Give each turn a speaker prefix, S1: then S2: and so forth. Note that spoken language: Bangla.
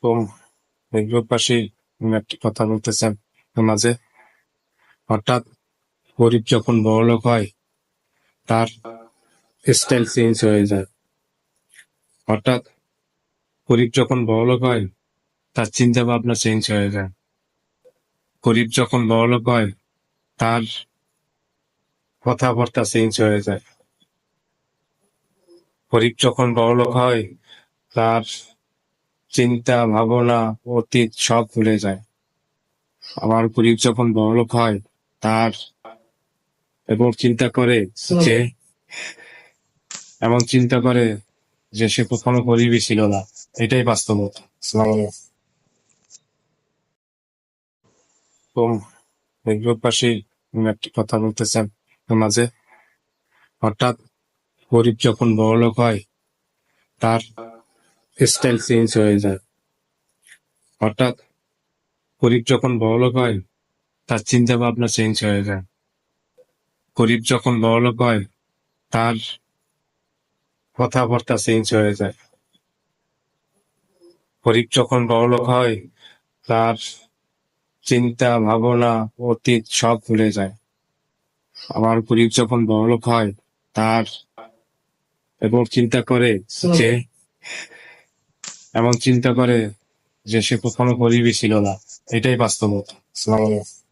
S1: তো এগুলোর পাশেই আমি একটি কথা বলতেছেন মাঝে হঠাৎ গরিব যখন বড়লোক হয় তার স্টাইল চেঞ্জ হয়ে যায়। হঠাৎ গরিব যখন বড়লোক হয় তার চিন্তা ভাবনা চেঞ্জ হয়ে যায়। গরিব যখন বড়লোক হয় তার কথাবার্তা চেঞ্জ হয়ে যায়। গরিব যখন বড়লোক হয় তার চিন্তা ভাবনা অতীত সব ভুলে যায়। আবার গরিব যখন বড়লোক হয় তার এবং চিন্তা করে যে এমন চিন্তা করে যে সে কখনো গরিবই ছিল না। এটাই বাস্তবতা। আসসালামু আলাইকুম। তো এগুলোর পাশেই আমি একটি কথা বলতেছেন মাঝে হঠাৎ গরিব যখন বড়লোক হয় তার স্টাইল চেঞ্জ হয়ে যায়। হঠাৎ গরিব যখন বড়লোক হয় তার চিন্তা ভাবনা চেঞ্জ হয়ে যায়। গরিব যখন বড়লোক হয় তার কথাবার্তা চেঞ্জ হয়ে যায়। গরিব যখন বড়লোক হয় তার চিন্তা ভাবনা অতীত সব ভুলে যায়। আবার গরিব যখন বড়লোক হয় তার এবং চিন্তা করে যে এমন চিন্তা করে যে সে কখনো গরিবই ছিল না। এটাই বাস্তবতা। আসসালামু আলাইকুম।